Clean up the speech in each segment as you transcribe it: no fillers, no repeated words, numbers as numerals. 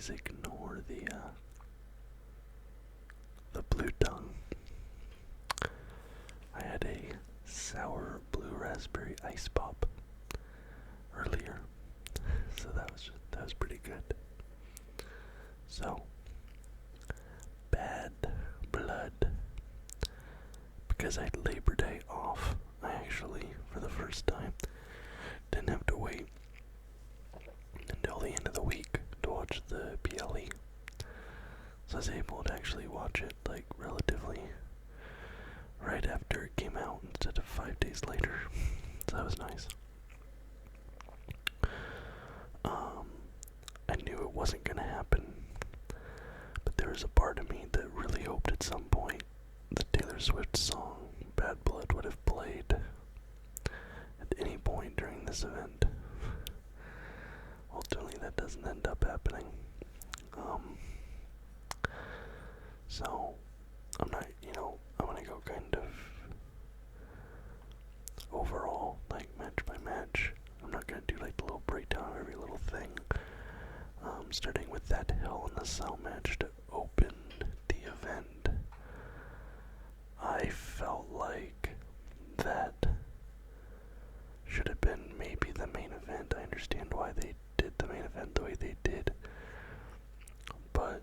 please ignore the blue tongue. I had a sour blue raspberry ice pop earlier, so that was pretty good. So, bad blood. Because I had Labor Day off, I actually, for the first time, didn't have to wait until the end of the week to watch the PLE. So I was able to actually watch it, like, relatively right after it came out instead of 5 days later. So that was nice. I knew it wasn't gonna happen, but there was a part of me that really hoped at some point the Taylor Swift song Bad Blood would have played at any point during this event. Ultimately, that doesn't end up happening. So, I'm not, I'm gonna go kind of overall, like match by match. I'm not gonna do like the little breakdown of every little thing. Starting with that Hell in the Cell match to open the event. I felt like that should have been maybe the main event. I understand why they did the main event the way they did, but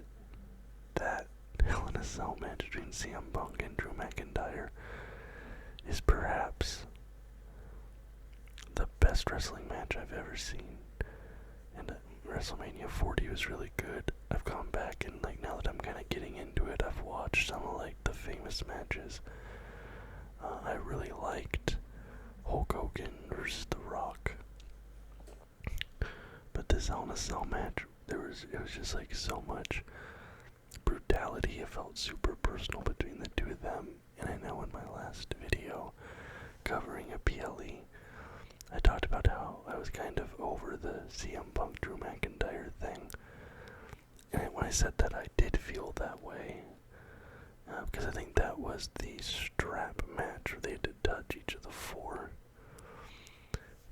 that Hell in a Cell match between CM Punk and Drew McIntyre is perhaps the best wrestling match I've ever seen. And WrestleMania 40 was really good. I've gone back and like now that I'm kind of getting into it, I've watched some of like the famous matches. I really liked Hulk Hogan versus The Rock. But this Hell in a Cell match, it was just like so much brutality. It felt super personal between the two of them. And I know in my last video covering a PLE, I talked about how I was kind of over the CM Punk Drew McIntyre thing. And when I said that, I did feel that way. Because I think that was the strap match where they had to touch each of the 4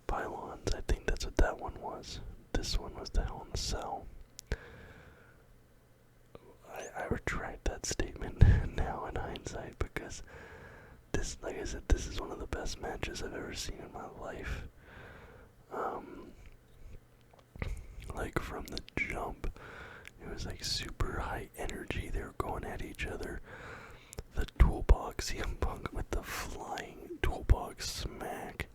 pylons. I think that's what that one was. This one was the Hell in a Cell. I retract that statement now in hindsight because this, like I said, this is one of the best matches I've ever seen in my life. Like from the jump, it was like super high energy. They were going at each other. The toolbox, CM Punk with the flying toolbox smack.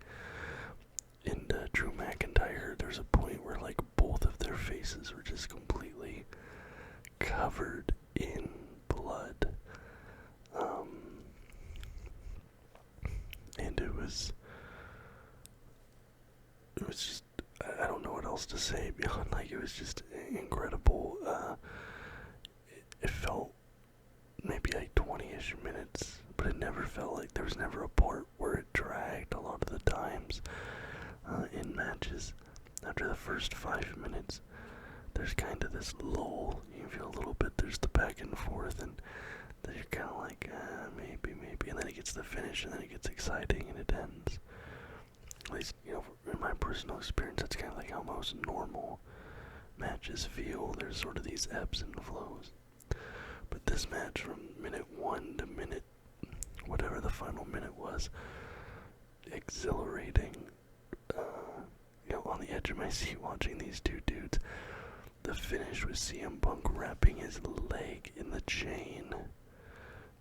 And Drew McIntyre, there's a point where like both of their faces were just completely covered in blood. And it was just, I don't know what else to say beyond, like, it was just incredible. It felt maybe like 20-ish minutes, but it never felt like, there was never a part where it dragged a lot of the times in matches. After the first 5 minutes, there's kind of this lull. You feel a little bit, there's the back and forth, and then you're kind of like, maybe, and then it gets the finish, and then it gets exciting, and it ends. At least, in my personal experience, that's kind of like how most normal matches feel. There's sort of these ebbs and flows. But this match, from minute 1 to minute, whatever the final minute was, exhilarating. On the edge of my seat watching these two dudes. The finish was CM Punk wrapping his leg in the chain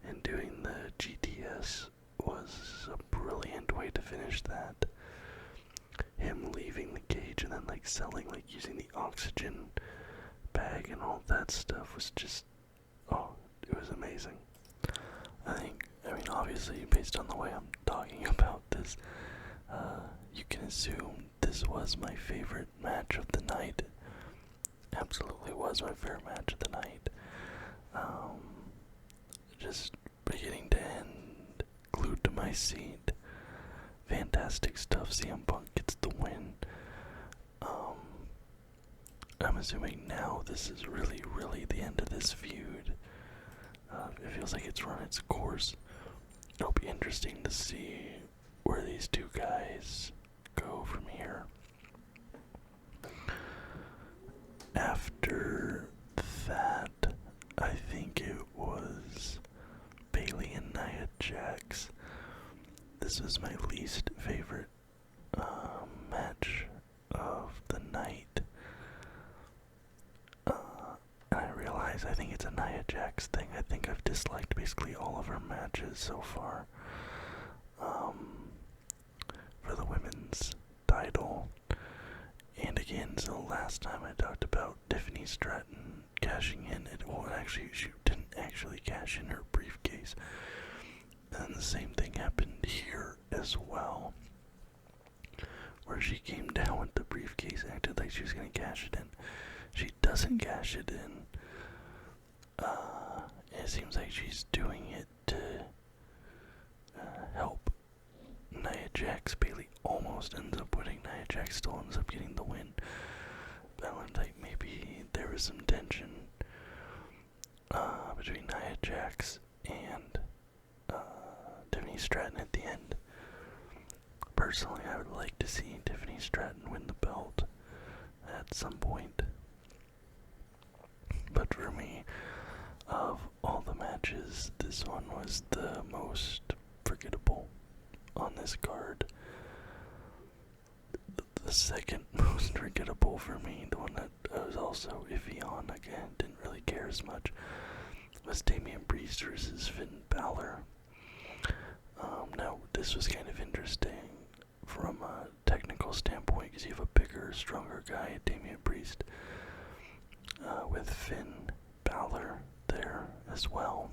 and doing the GTS was a brilliant way to finish that. Him leaving the cage and then like selling, like using the oxygen bag and all that stuff was just, it was amazing. I mean obviously based on the way I'm talking about this, you can assume this was my favorite match of the night. Absolutely was my favorite match of the night. Just beginning to end, glued to my seat. Fantastic stuff. CM Punk gets the win. I'm assuming now this is really the end of this feud. It feels like it's run its course. It'll be interesting to see where these two guys go from here. After Jax. This was my least favorite match of the night. And I realize I think it's a Nia Jax thing. I think I've disliked basically all of her matches so far. For the women's title. And again, so last time I talked about Tiffany Stratton cashing in. Actually, she didn't actually cash in her briefcase. And the same thing happened here as well. Where she came down with the briefcase, acted like she was going to cash it in. She doesn't cash it in. It seems like she's doing it to help Nia Jax. Bayley almost ends up winning. Nia Jax still ends up getting the win. But I'm like, maybe there was some tension between Nia Jax and Tiffany Stratton at the end. Personally, I would like to see Tiffany Stratton win the belt at some point. But for me, of all the matches, this one was the most forgettable on this card. The second most forgettable for me, the one that I was also iffy on, again, didn't really care as much, was Damian Priest versus Finn Balor. Now, this was kind of interesting from a technical standpoint, because you have a bigger, stronger guy, Damian Priest, with Finn Balor there as well.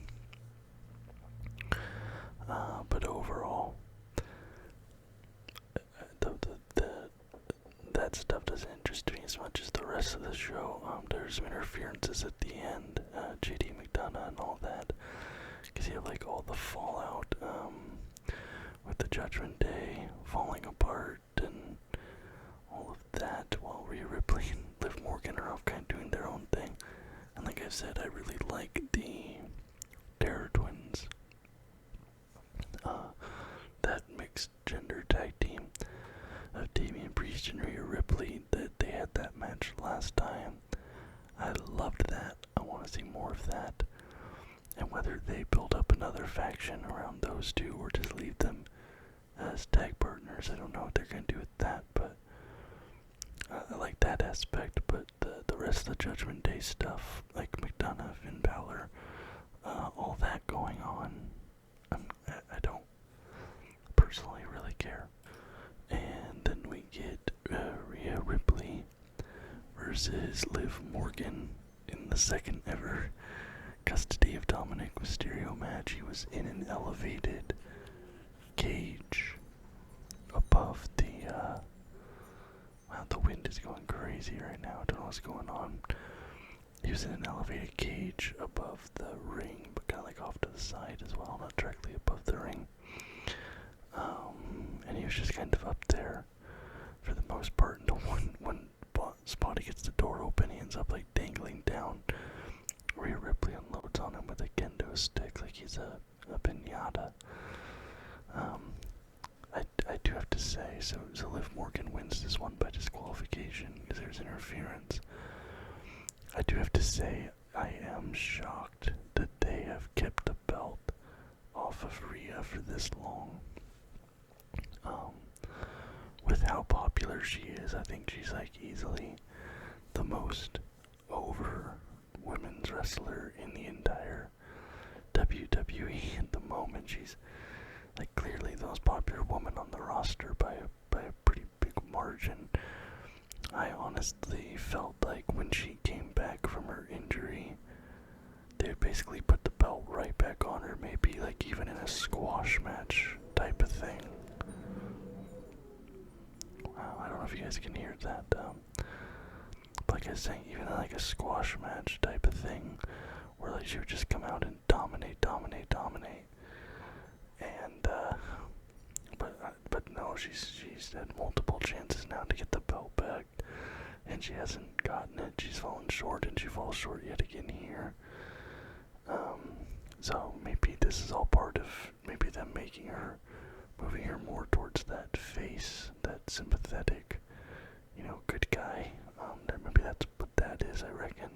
But overall, that stuff doesn't interest me as much as the rest of the show. There's some interferences at the end, JD McDonough and all that, because you have like all the fallout with the Judgment Day falling apart and all of that, while Rhea Ripley and Liv Morgan are off kind of doing their own thing. And like I said, I really like the Terror Twins, that mixed gender tag team of Damian Priest and Rhea Ripley, that they had that match last time. I loved that. I want to see more of that. And whether they build up another faction around those two or just leave them as tag partners, I don't know what they're going to do with that, but I like that aspect. But the rest of the Judgment Day stuff, like McDonough, Finn Balor, all that going on, I don't personally really care. And then we get Rhea Ripley versus Liv Morgan in the second ever Custody of Dominic Mysterio match. He was in an elevated cage above the wow, the wind is going crazy right now. I don't know what's going on. He was in an elevated cage above the ring, but kind of like off to the side as well, not directly above the ring. And he was just kind of up there for the most part until one spot he gets the door open, he ends up like dangling down. Rhea Ripley unloads on him with a kendo stick like he's a piñata. I do have to say, so Liv Morgan wins this one by disqualification because there's interference. I do have to say, I am shocked that they have kept the belt off of Rhea for this long. With how popular she is, I think she's like easily the most over women's wrestler in the entire WWE at the moment. She's like clearly the most popular woman on the roster by a pretty big margin. I honestly felt like when she came back from her injury, they would basically put the belt right back on her, maybe like even in a squash match type of thing. Wow, I don't know if you guys can hear that. Like I was saying, even like a squash match type of thing, where like she would just come out and dominate. And but no, she's had multiple chances now to get the belt back, and she hasn't gotten it. She's fallen short, and she falls short yet again here. So maybe this is all part of maybe them moving her more towards that face, that sympathetic, good guy. Maybe that's what that is, I reckon.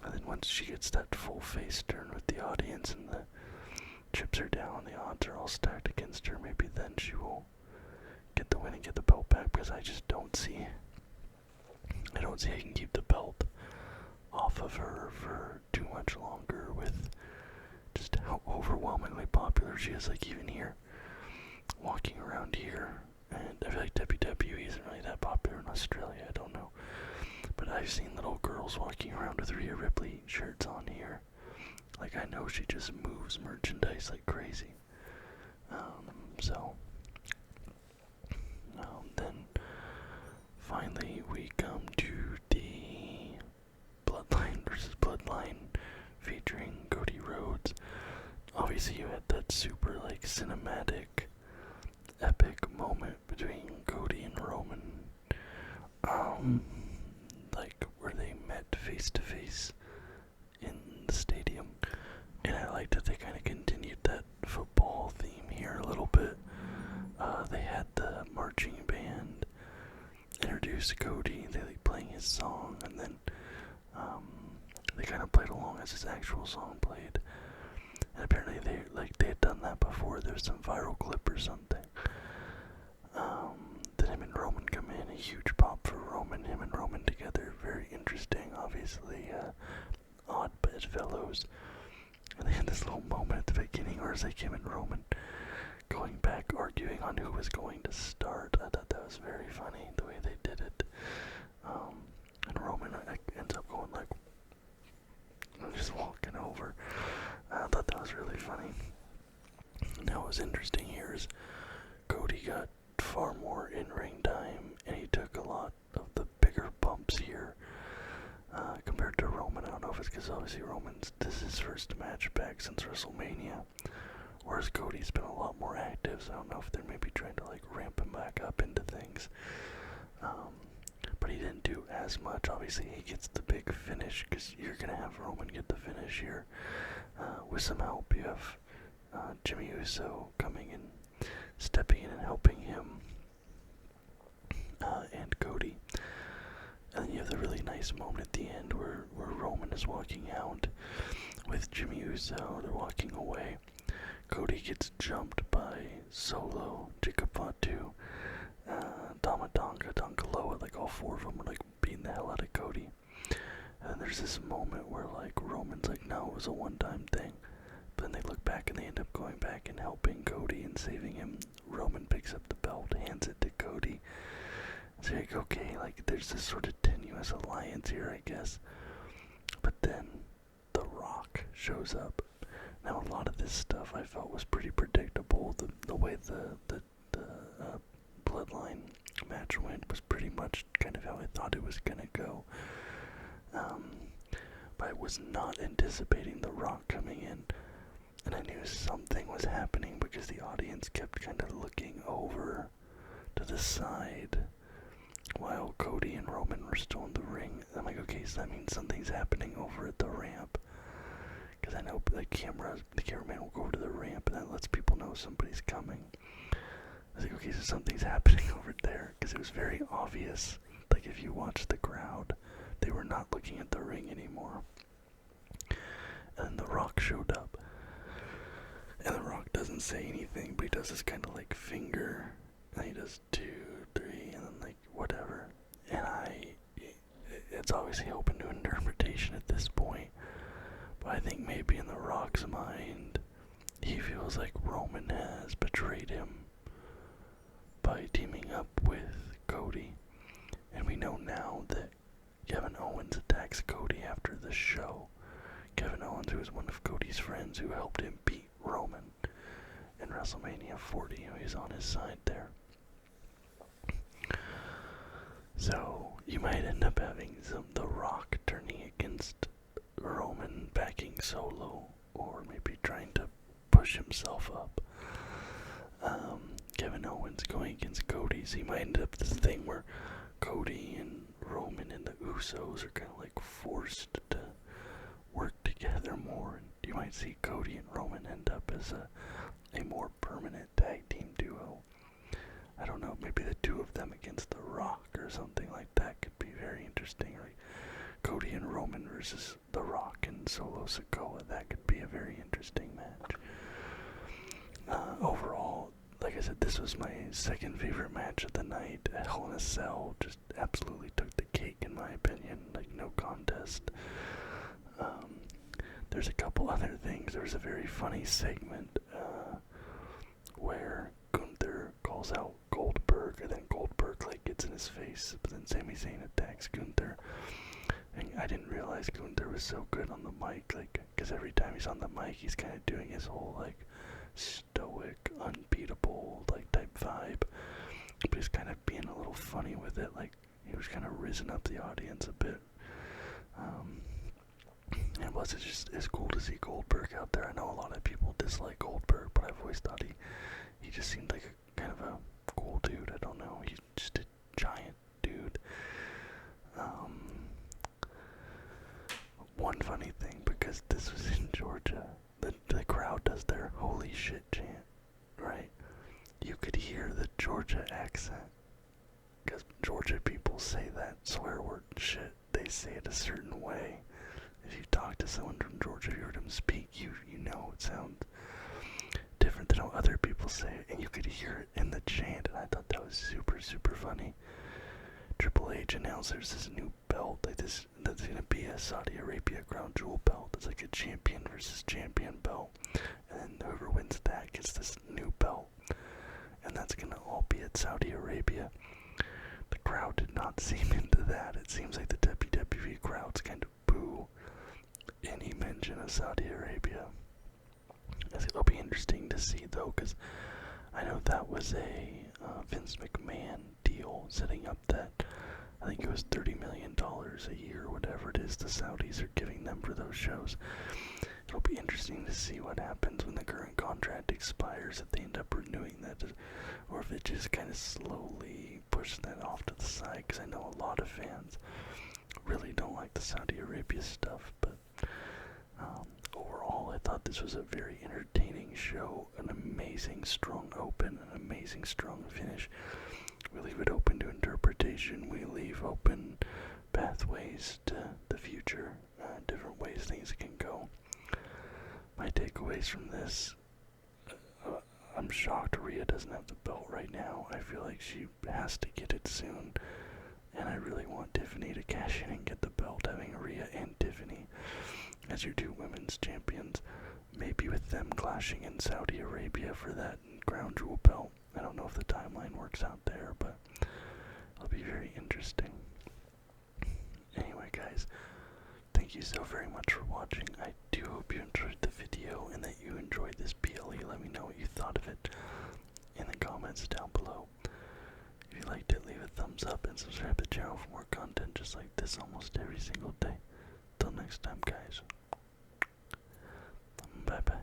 And then once she gets that full face turn with the audience and the chips are down, the are all stacked against her, maybe then she will get the win and get the belt back, because I just don't see I can keep the belt off of her for too much longer with just how overwhelmingly popular she is. Like, even here, walking around here, and I feel like WWE isn't really that popular in Australia, I don't know. But I've seen little girls walking around with Rhea Ripley shirts on here. Like, I know she just moves merchandise like crazy. Then finally we come to the Bloodline versus Bloodline featuring Cody Rhodes. Obviously you had that super like cinematic epic moment between Cody and Roman. Like where they met face to face in the stadium. And I like that they kind of continued that football theme here a little bit. They had the marching band introduce Cody, they like playing his song, and then they kind of played along as his actual song played. And apparently they had done that before. There was some viral clip or something. Then him and Roman come in, a huge pop for Roman. Him and Roman together, very interesting. Obviously, odd bedfellows. And they had this little moment at the beginning where it's like him and Roman going back, arguing on who was going to start. I thought that was very funny, the way they did it. And Roman ends up going like, just walking over. I thought that was really funny. Now, what's interesting here is Cody got far more in-ring time, and he took a lot of the bigger bumps here compared to Roman. I don't know if it's because obviously this is his first match back since WrestleMania, whereas Cody's been a lot more active, so I don't know if they're maybe trying to like ramp him back up into things. But he didn't do as much. Obviously he gets the big finish, because you're going to have Roman get the finish here. With some help, you have Jimmy Uso coming in, stepping in and helping him, and Cody. And then you have the really nice moment at the end where Roman is walking out with Jimmy Uso. They're walking away. Cody gets jumped by Solo, Jacob Fatu, Tamatanga, Tankaloa, like all four of them are like beating the hell out of Cody. And then there's this moment where like Roman's like, no, it was a one-time thing. But then they look back and they end up going back and helping Cody and saving him. Roman picks up the belt, hands it to Cody. So you're like, okay, like there's this sort of tenuous alliance here, I guess. But then The Rock shows up. Now a lot of this stuff I felt was pretty predictable. The way the Bloodline match went was pretty much kind of how I thought it was gonna go. But I was not anticipating The Rock coming in, and I knew something was happening because the audience kept kind of looking over to the side while Cody and Roman were still in the ring. I'm like, okay, so that means something's happening over at the ramp. Because I know the cameraman will go over to the ramp, and that lets people know somebody's coming. I was like, okay, so something's happening over there, because it was very obvious. Like, if you watch the crowd, they were not looking at the ring anymore. And then The Rock showed up. And The Rock doesn't say anything, but he does this kind of like finger, and he does 2, 3, and then like whatever. And it's obviously open to interpretation at this point. But I think maybe in The Rock's mind, he feels like Roman has betrayed him by teaming up with Cody. And we know now that Kevin Owens attacks Cody after the show. Kevin Owens, who is one of Cody's friends who helped him beat Roman in WrestleMania 40, he's on his side there. So you might end up having The Rock turning against Roman, backing Solo, or maybe trying to push himself up. Kevin Owens going against Cody, so you might end up this thing where Cody and Roman and the Usos are kind of like forced to work together more, and you might see Cody and Roman end up as a more permanent tag team duo. I don't know, maybe the two of them against The Rock or something like that could be very interesting. Like Cody and Roman versus The Rock and Solo Sikoa, that could be a very interesting match. said, this was my second favorite match of the night. Hell in a Cell just absolutely took the cake in my opinion, like no contest. There's a couple other things. There was a very funny segment where Gunther calls out Goldberg, and then Goldberg like gets in his face, but then Sami Zayn attacks Gunther. And I didn't realize Gunther was so good on the mic, like, because every time he's on the mic, he's kind of doing his whole like stoic, unbeatable like type vibe, but he's kind of being a little funny with it, like he was kind of risen up the audience a bit. And was it just as cool to see Goldberg out there? I know a lot of people dislike Goldberg, but I've always thought he just seemed like a kind of a cool dude. I don't know, he's just a giant dude. One funny thing, because this was in Georgia, the crowd does their holy shit chant, right? You could hear the Georgia accent, because Georgia people say that swear word shit. They say it a certain way. If you talk to someone from Georgia, you heard him speak, you know it sounds different than how other people say it, and you could hear it in the chant, and I thought that was super, super funny. Triple H announced there's this new belt, like this, that's gonna be a Saudi Arabia crown jewel belt. It's like a champion versus champion belt, and then whoever wins that gets this new belt, and that's gonna all be at Saudi Arabia. The crowd did not seem into that. It seems like the WWE crowd's kind of boo any mention of Saudi Arabia. It'll be interesting to see though, because I know that was a Vince McMahon deal, setting up that, I think it was $30 million a year, whatever it is the Saudis are giving them for those shows. It'll be interesting to see what happens when the current contract expires, if they end up renewing that, or if it just kind of slowly pushes that off to the side, because I know a lot of fans really don't like the Saudi Arabia stuff, but overall I thought this was a very entertaining show, an amazing strong open, an amazing strong finish. We leave it open to interpretation, we leave open pathways to the future, different ways things can go. My takeaways from this, I'm shocked Rhea doesn't have the belt right now. I feel like she has to get it soon, and I really want Tiffany to cash in and get the belt, having Rhea and Tiffany as your two women's champions, maybe with them clashing in Saudi Arabia for that crown jewel belt. I don't know if the timeline works out there, but it'll be very interesting. Anyway guys, thank you so very much for watching. I do hope you enjoyed the video and that you enjoyed this PLE. Let me know what you thought of it in the comments down below. If you liked it, leave a thumbs up and subscribe to the channel for more content just like this almost every single day. Till next time guys. Bye bye.